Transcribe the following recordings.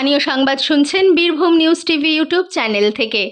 স্থানীয় সংবাদ শুনছেন Birbhum news TV YouTube channel থেকে।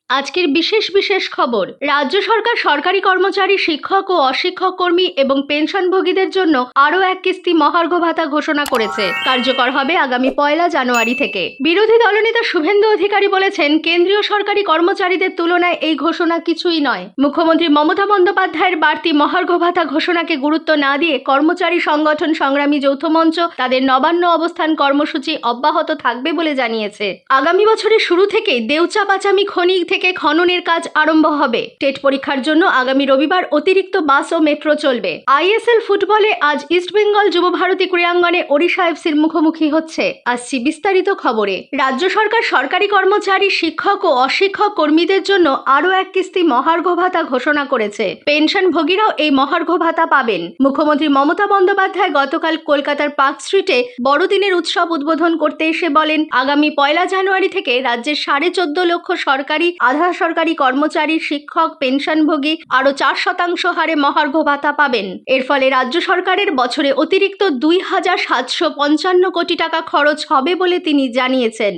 আজকের বিশেষ খবর। রাজ্য সরকার সরকারি কর্মচারী, শিক্ষক ও অশিক্ষক কর্মী এবং পেনশনভোগীদের জন্য আরও এক কিস্তি মহার্ঘ ভাতা ঘোষণা করেছে। কার্যকর হবে আগামী 1 জানুয়ারি থেকে। বিরোধী দলনেতা শুভেন্দু অধিকারী বলেছেন, কেন্দ্রীয় সরকারি কর্মচারীদের তুলনায় এই ঘোষণা কিছুই নয়। মুখ্যমন্ত্রী মমতা বন্দ্যোপাধ্যায়ের বাড়তি মহার্ঘ ভাতা ঘোষণাকে গুরুত্ব না দিয়ে কর্মচারী সংগঠন সংগ্রামী যৌথ মঞ্চ তাদের নবান্ন অবস্থান কর্মসূচি অব্যাহত থাকবে বলে জানিয়েছে। আগামী বছরের শুরু থেকেই দেউচা পাচামি খনি থেকে খননের কাজ আরম্ভ হবে। টেট পরীক্ষার জন্য আগামী রবিবার অতিরিক্ত বাস ও মেট্রো চলবে। আইএসএল ফুটবলে আজ ইস্টবেঙ্গল যুবভারতী ক্রীড়াঙ্গনে ওড়িশা এফসির মুখোমুখি হচ্ছে। আসছি বিস্তারিত খবরে। রাজ্য সরকার সরকারি কর্মচারী, শিক্ষক ও অশিক্ষক কর্মীদের জন্য আরও এক কিস্তি মহার্ঘ ভাতা ঘোষণা করেছে। পেনশনভোগীরাও এই মহার্ঘ ভাতা পাবেন। মুখ্যমন্ত্রী মমতা বন্দ্যোপাধ্যায় গতকাল কলকাতার পার্ক স্ট্রিটে বড়দিনের উৎসব উদ্বোধন করতে এসে বলেন, আগামী 1 জানুয়ারি থেকে রাজ্যের 14.5 লক্ষ সরকারি, আধা সরকারি কর্মচারী, শিক্ষক, পেনশনভোগী আরও 4% হারে মহার্ঘ ভাতা পাবেন। এর ফলে রাজ্য সরকারের বছরে অতিরিক্ত 2,755 কোটি টাকা খরচ হবে বলে তিনি জানিয়েছেন।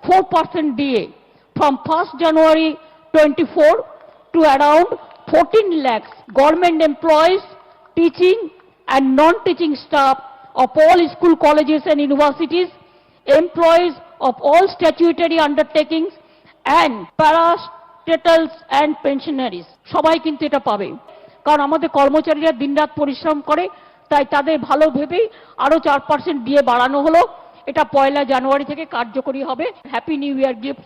4% DA from 1st January 24 to around 14 lakhs government employees, teaching and non-teaching staff of all school, colleges and universities, employees of all statutory undertakings and parastatals and pensionaries সবাই কিন্তু এটা পাবে। কারণ আমাদের কর্মচারীরা দিনরাত পরিশ্রম করে, তাই তাদের ভালো ভেবেই আরো 4% দিয়ে বাড়ানো হলো। এটা 1 জানুয়ারি থেকে কার্যকরী হবে। Happy new year gift.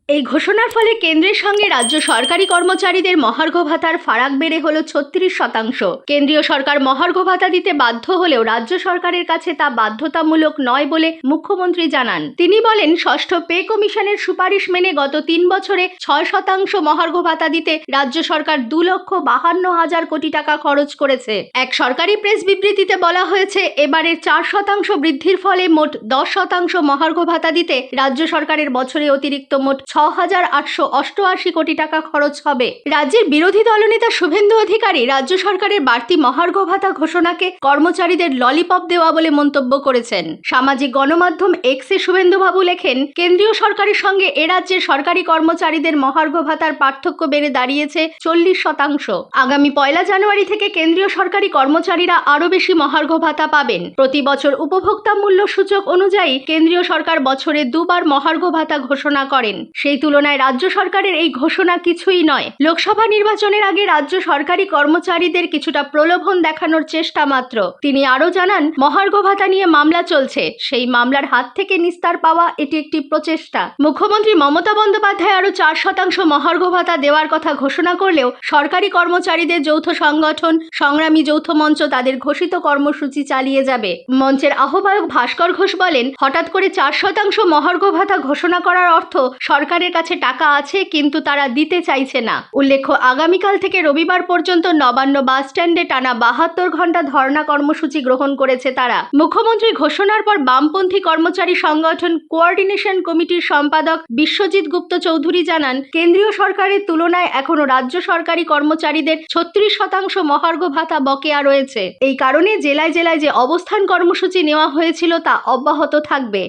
এই ঘোষণার ফলে কেন্দ্রের সঙ্গে রাজ্য সরকারি কর্মচারীদের মহার্ঘ ভাতার ফারাক বেড়ে হলো 36%। কেন্দ্রীয় সরকার মহার্ঘ ভাতা দিতে বাধ্য হলেও রাজ্য সরকারের কাছে তা বাধ্যতামূলক নয় বলে মুখ্যমন্ত্রী জানান। তিনি বলেন, ষষ্ঠ পে কমিশনের সুপারিশ মেনে গত 3 বছরে 6% মহার্ঘ ভাতা দিতে রাজ্য সরকার 2,52,000 কোটি টাকা খরচ করেছে। এক সরকারি প্রেস বিবৃতিতে বলা হয়েছে, এবারের 4% বৃদ্ধির ফলে মোট 10% মহার্ঘ ভাতা দিতে রাজ্য সরকারের বছরে অতিরিক্ত মোট 6,888 কোটি টাকা খরচ হবে। রাজ্যের বিরোধী দলনেতা শুভেন্দু অধিকারী রাজ্য সরকারের বাড়তি মহার্ঘ ভাতা ঘোষণাকে কর্মচারীদের ললিপপ দেওয়া বলে মন্তব্য করেছেন। সামাজিক গণমাধ্যম এক্সে শুভেন্দুবাবু লেখেন, কেন্দ্রীয় সরকারের সঙ্গে এ রাজ্যের সরকারি কর্মচারীদের মহার্ঘ ভাতার পার্থক্য বেড়ে দাঁড়িয়েছে 40%। আগামী 1 জানুয়ারি থেকে কেন্দ্রীয় সরকারি কর্মচারীরা আরও বেশি মহার্ঘ ভাতা পাবেন। প্রতি বছর উপভোক্তা মূল্য সূচক অনুযায়ী কেন্দ্রীয় সরকার বছরে 2 বার মহার্ঘ ভাতা ঘোষণা করেন। সেই তুলনায় রাজ্য সরকারের এই ঘোষণা কিছুই নয়। লোকসভা নির্বাচনের আগে রাজ্য সরকারি কর্মচারীদের কিছুটা প্রলোভন দেখানোর চেষ্টা মাত্র। তিনি আরও জানান, মহার্ঘ ভাতা নিয়ে মামলা চলছে, সেই মামলার হাত থেকে নিস্তার পাওয়া এটি একটি প্রচেষ্টা। মুখ্যমন্ত্রী মমতা বন্দ্যোপাধ্যায় আরও 4% মহার্ঘ ভাতা দেওয়ার কথা ঘোষণা করলেও সরকারি কর্মচারীদের যৌথ সংগঠন সংগ্রামী যৌথ মঞ্চ তাদের ঘোষিত কর্মসূচি চালিয়ে যাবে। মঞ্চের আহ্বায়ক ভাস্কর ঘোষ বলেন, হঠাৎ করে 4% মহার্ঘ ভাতা ঘোষণা করার অর্থ সরকারের কাছে টাকা আছে, কিন্তু তারা দিতে চাইছে না। উল্লেখ্য, আগামীকাল থেকে রবিবার পর্যন্ত নবান্ন বাস স্ট্যান্ডে টানা 72 ঘন্টা ধর্ণা কর্মসূচি গ্রহণ করেছে তারা। মুখ্যমন্ত্রী ঘোষণার পর বামপন্থী কর্মচারী সংগঠন কোঅর্ডিনেশন কমিটির সম্পাদক বিশ্বজিৎ গুপ্ত চৌধুরী জানান, কেন্দ্রীয় সরকারের তুলনায় এখনো রাজ্য সরকারি কর্মচারীদের 36% মহার্ঘ ভাতা বকেয়া রয়েছে। এই কারণে জেলায় জেলায় যে অবস্থান কর্মসূচি নেওয়া হয়েছিল তা অব্যাহত থাকবে।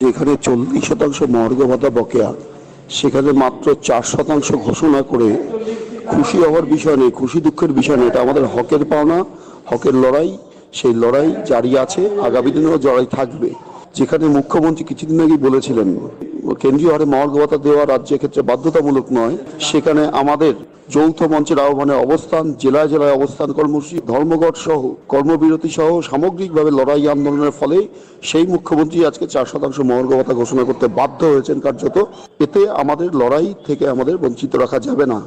যেখানে 40% মহার্ঘ ভাতা বকেয়া, সেখানে মাত্র 4% ঘোষণা করে খুশি হওয়ার বিষয় নেই, খুশি দুঃখের বিষয় নেই। এটা আমাদের হকের পাওনা, হকের লড়াই। সেই লড়াই জারি আছে, আগামী দিনেও লড়াই থাকবে। যেখানে মুখ্যমন্ত্রী কিছুদিন আগেই বলেছিলেন কেন্দ্রীয় হারে মহার্ঘ ভাতা দেওয়া রাজ্যের ক্ষেত্রে বাধ্যতামূলক নয়, সেখানে আমাদের যৌথ মঞ্চের আহ্বানে অবস্থান, জেলায় জেলায় অবস্থান কর্মসূচি, ধর্মঘট সহ, কর্মবিরতি সহ সামগ্রিকভাবে লড়াই আন্দোলনের ফলে সেই মুখ্যমন্ত্রী আজকে 4% মহার্ঘ ভাতা ঘোষণা করতে বাধ্য হয়েছেন কার্যত। এতে আমাদের লড়াই থেকে আমাদের বঞ্চিত রাখা যাবে না।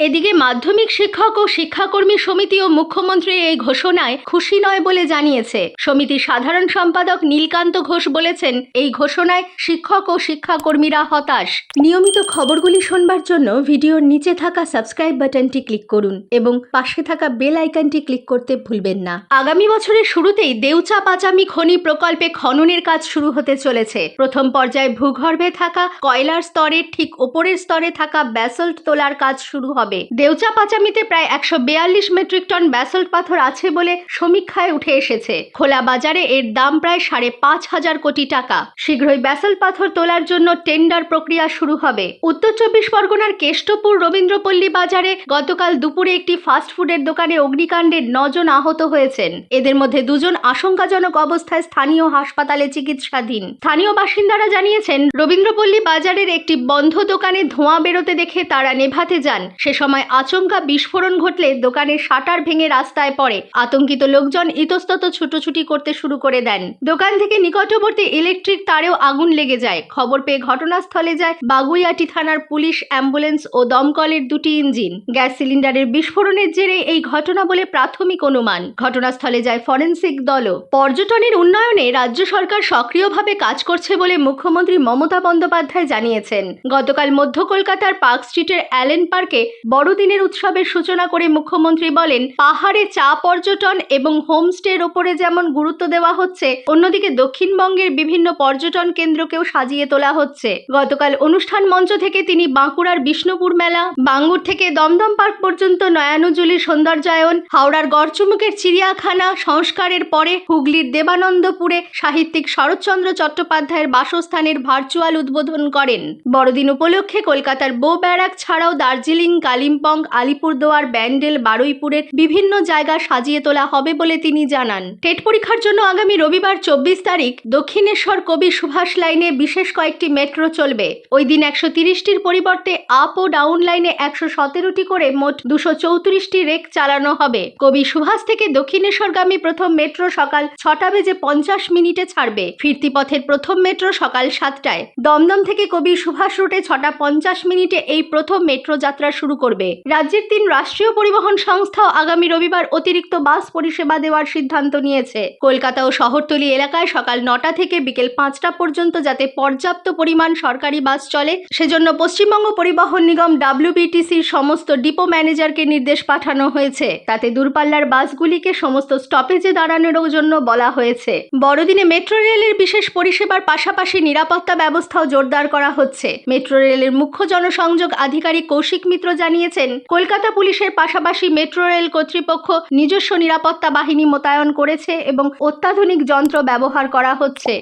এদিকে মাধ্যমিক শিক্ষক ও শিক্ষাকর্মী সমিতি ও মুখ্যমন্ত্রী এই ঘোষণায় খুশি নয় বলে জানিয়েছে। সমিতির সাধারণ সম্পাদক নীলকান্ত ঘোষ বলেছেন, এই ঘোষণায় শিক্ষক ও শিক্ষাকর্মীরা হতাশ। নিয়মিত খবরগুলি শুনবার জন্য ভিডিওর নিচে থাকা সাবস্ক্রাইব বাটনটি ক্লিক করুন এবং পাশে থাকা বেল আইকনটি ক্লিক করতে ভুলবেন না। আগামী বছরের শুরুতেই দেউচা পাচামি খনি প্রকল্পে খননের কাজ শুরু হতে চলেছে। প্রথম পর্যায়ে ভূগর্ভে থাকা কয়লার স্তরের ঠিক ওপরের স্তরে থাকা ব্যাসল্ট তোলার কাজ শুরু হবে। হবে। দেউচা পাচামিতে প্রায় 142 মেট্রিক টন ব্যাসল্ট পাথর আছে বলে সমীক্ষায় উঠে এসেছে। খোলা বাজারে এর দাম প্রায় 5,500 কোটি টাকা। শীঘ্রই ব্যাসল্ট পাথর তোলার জন্য টেন্ডার প্রক্রিয়া শুরু হবে। উত্তর 24 পরগনার কেষ্টপুর রবীন্দ্রপল্লী বাজারে গতকাল দুপুরে একটি ফাস্টফুডের দোকানে অগ্নিকাণ্ডে 9 জন আহত হয়েছেন। এদের মধ্যে 2 জন আশঙ্কাজনক অবস্থায় স্থানীয় হাসপাতালে চিকিৎসাধীন। স্থানীয় বাসিন্দারা জানিয়েছেন, রবীন্দ্রপল্লী বাজারের একটি বন্ধ দোকানে ধোঁয়া বেরোতে দেখে তারা নেভাতে যান। সে সময় আচমকা বিস্ফোরণ ঘটলে দোকানের শাটার ভেঙে রাস্তায় পড়ে। আতঙ্কিত লোকজন ইতস্তত ছুটোছুটি করতে শুরু করে দেন। দোকান থেকে নিকটবর্তী ইলেকট্রিক তারেও আগুন লেগে যায়। খবর পেয়ে ঘটনাস্থলে যায় বাগুইআটি থানার পুলিশ, অ্যাম্বুলেন্স ও দমকলের 2টি ইঞ্জিন। গ্যাস সিলিন্ডারের বিস্ফোরণের জেরে এই ঘটনা বলে প্রাথমিক অনুমান। ঘটনাস্থলে যায় ফরেনসিক দলও। পর্যটনের উন্নয়নে রাজ্য সরকার সক্রিয়ভাবে কাজ করছে বলে মুখ্যমন্ত্রী মমতা বন্দ্যোপাধ্যায় জানিয়েছেন। গতকাল মধ্য কলকাতার পার্ক স্ট্রিটের অ্যালেন পার্কে বড়দিনের উৎসবের সূচনা করে মুখ্যমন্ত্রী বলেন, পাহাড়ে চা পর্যটন এবং হোমস্টের ওপরে যেমন গুরুত্ব দেওয়া হচ্ছে, অন্যদিকে দক্ষিণবঙ্গের বিভিন্ন পর্যটন কেন্দ্রকেও সাজিয়ে তোলা হচ্ছে। গতকাল অনুষ্ঠান মঞ্চ থেকে তিনি বাঁকুড়ার বিষ্ণুপুর মেলা, বাঙ্গুর থেকে দমদম পার্ক পর্যন্ত নয়ানুজুলির সৌন্দর্যায়ন, হাওড়ার গড়চুমুকের চিড়িয়াখানা সংস্কারের পরে হুগলির দেবানন্দপুরে সাহিত্যিক শরৎচন্দ্র চট্টোপাধ্যায়ের বাসস্থানের ভার্চুয়াল উদ্বোধন করেন। বড়দিন উপলক্ষে কলকাতার বো ব্যারাক ছাড়াও দার্জিলিং, কালিম্পং, আলিপুরদুয়ার, ব্যান্ডেল, বারুইপুরের বিভিন্ন জায়গা সাজিয়ে তোলা হবে বলে তিনি জানান। টেট পরীক্ষার জন্য আগামী রবিবার 24 তারিখ দক্ষিণেশ্বর কবি সুভাষ লাইনে বিশেষ কয়েকটি মেট্রো চলবে। ওই দিন 130টির পরিবর্তে আপ ও ডাউন লাইনে 117টি করে মোট 234টি রেক চালানো হবে। কবি সুভাষ থেকে দক্ষিণেশ্বরগামী প্রথম মেট্রো সকাল 6:50 ছাড়বে। ফিরতি পথের প্রথম মেট্রো সকাল 7টায়। দমদম থেকে কবি সুভাষ রুটে 6:50 এই প্রথম মেট্রো যাত্রা শুরু করবে। রাজ্যের 3 রাষ্ট্রীয় পরিবহন সংস্থাও আগামী রবিবার অতিরিক্ত বাস পরিষেবা দেওয়ার সিদ্ধান্ত নিয়েছে। কলকাতা ও শহরতলি এলাকায় সকাল 9টা থেকে বিকেল 5টা পর্যন্ত যাতে পর্যাপ্ত পরিমাণ সরকারি বাস চলে, সেজন্য পশ্চিমবঙ্গ পরিবহন নিগম WBTCর সমস্ত ডিপো ম্যানেজারকে নির্দেশ পাঠানো হয়েছে। তাতে দূরপাল্লার বাসগুলিকে সমস্ত স্টপেজে দাঁড়ানোর জন্য বলা হয়েছে। বড়দিনে মেট্রো রেলের বিশেষ পরিষেবার পাশাপাশি নিরাপত্তা ব্যবস্থাও জোরদার করা হচ্ছে। মেট্রো রেলের মুখ্য জনসংযোগ আধিকারিক কৌশিক মিত্র জানিয়েছেন, কলকাতা পুলিশের পাশাপাশি মেট্রো রেল কর্তৃপক্ষ নিজস্ব নিরাপত্তা বাহিনী মোতায়েন করেছে এবং অত্যাধুনিক যন্ত্র ব্যবহার করা হচ্ছে।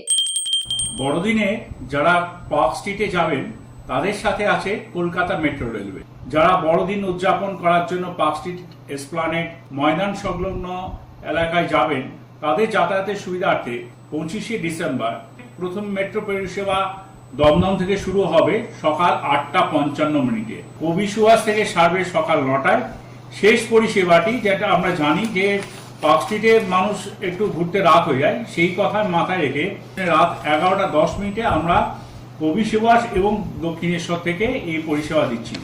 বড়দিনে যারা পার্ক স্ট্রিটে যাবেন তাদের সাথে আছে কলকাতা মেট্রো রেলওয়ে। যারা বড়দিন উদযাপন করার জন্য পার্ক স্ট্রিট, এসপ্লানেড, ময়দান সংলগ্ন এলাকায় যাবেন, তাদের যাতায়াতের সুবিধার্থে 25শে ডিসেম্বর প্রথম মেট্রো পরিষেবা দমদম থেকে শুরু হবে সকাল 8:55। কবি সুভাষ থেকে সারবে সকাল 9টায়। শেষ পরিষেবাটি, যেটা আমরা জানি যে পার্ক স্ট্রিটে মানুষ একটু ঘুরতে রাত হয়ে যায়, সেই কথা মাথায় রেখে রাত 11:10 আমরা কবি সুভাষ এবং দক্ষিণেশ্বর থেকে এই পরিষেবা দিচ্ছি।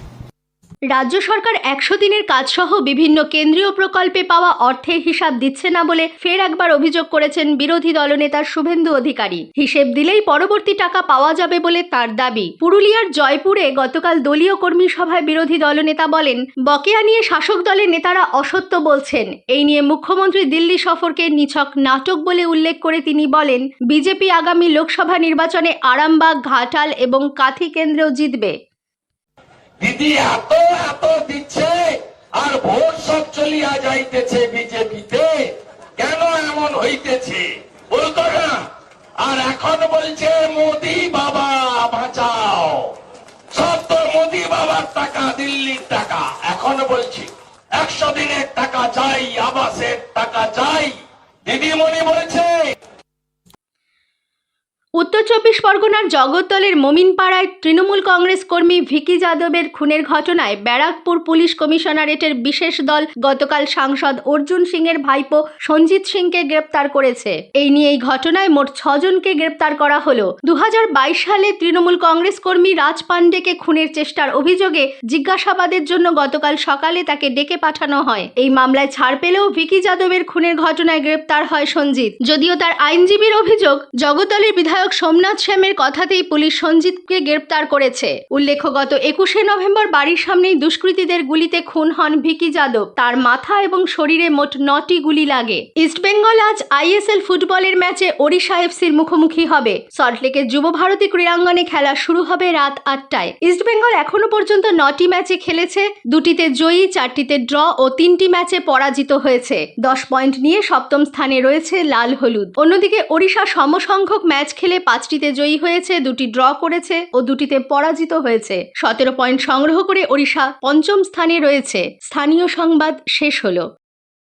রাজ্য সরকার 100 দিনের কাজসহ বিভিন্ন কেন্দ্রীয় প্রকল্পে পাওয়া অর্থের হিসাব দিচ্ছে না বলে ফের একবার অভিযোগ করেছেন বিরোধী দলনেতা শুভেন্দু অধিকারী। হিসেব দিলেই পরবর্তী টাকা পাওয়া যাবে বলে তার দাবি। পুরুলিয়ার জয়পুরে গতকাল দলীয় কর্মী সভায় বিরোধী দলনেতা বলেন, বকেয়া নিয়ে শাসক দলের নেতারা অসত্য বলছেন। এই নিয়ে মুখ্যমন্ত্রী দিল্লি সফরকে নিছক নাটক বলে উল্লেখ করে তিনি বলেন, বিজেপি আগামী লোকসভা নির্বাচনে আরামবাগ, ঘাটাল এবং কাথি কেন্দ্রেও জিতবে। দিদি এত দিচ্ছে আর ভোট সব চলিয়া যাইতেছে বিজেপিতে, কেন এমন হইতেছে বলতো না? আর এখন বলছে মোদি বাবা বাঁচাও, সব তো মোদি বাবার টাকা, দিল্লির টাকা। এখন বলছি 100 দিনের টাকা চাই, আবাসের টাকা চাই। দিদিমণি বলছে। উত্তর 24 পরগনার জগদ্দলের মোমিনপাড়ায় তৃণমূল কংগ্রেস কর্মী ভিকি যাদবের খুনের ঘটনায় ব্যারাকপুর পুলিশ কমিশনারেটের বিশেষ দল গতকাল সাংসদ অর্জুন সিংয়ের ভাইপো সঞ্জিত সিংকে গ্রেপ্তার করেছে। এই নিয়ে এই ঘটনায় মোট 6 জনকে গ্রেপ্তার করা হলো। 2022 সালে তৃণমূল কংগ্রেস কর্মী রাজ পান্ডেকে খুনের চেষ্টার অভিযোগে জিজ্ঞাসাবাদের জন্য গতকাল সকালে তাকে ডেকে পাঠানো হয়। এই মামলায় ছাড় পেলেও ভিকি যাদবের খুনের ঘটনায় গ্রেপ্তার হয় সঞ্জিত। যদিও তার আইনজীবীর অভিযোগ, জগদ্দলের বিধায়ক বিধায়ক সোমনাথ শ্যামের কথাতেই পুলিশ সঞ্জিতকে গ্রেপ্তার করেছে। উল্লেখ্য, গত 21শে নভেম্বর বাড়ির সামনেই দুষ্কৃতীদের গুলিতে খুন হন ভিকি যাদব। তার মাথা এবং শরীরে মোট 9টি গুলি লাগে। ইস্টবেঙ্গল আজ ISL ফুটবলের ম্যাচে ওড়িশা এফসির মুখোমুখি হবে। সল্টলেকের যুব ভারতী ক্রীড়াঙ্গনে খেলা শুরু হবে রাত 8টায়। ইস্টবেঙ্গল এখনো পর্যন্ত 9টি ম্যাচে খেলেছে, 2টিতে জয়ী, 4টিতে ড্র ও 3টি ম্যাচে পরাজিত হয়েছে। 10 পয়েন্ট নিয়ে সপ্তম স্থানে রয়েছে লাল হলুদ। অন্যদিকে ওড়িশা সমসংখ্যক ম্যাচ খেলে 5টিতে জয়ী হয়েছে, 2টি ড্র করেছে ও 2টিতে পরাজিত হয়েছে। 17 পয়েন্ট সংগ্রহ করে ওড়িশা পঞ্চম স্থানে রয়েছে। স্থানীয় সংবাদ শেষ হলো।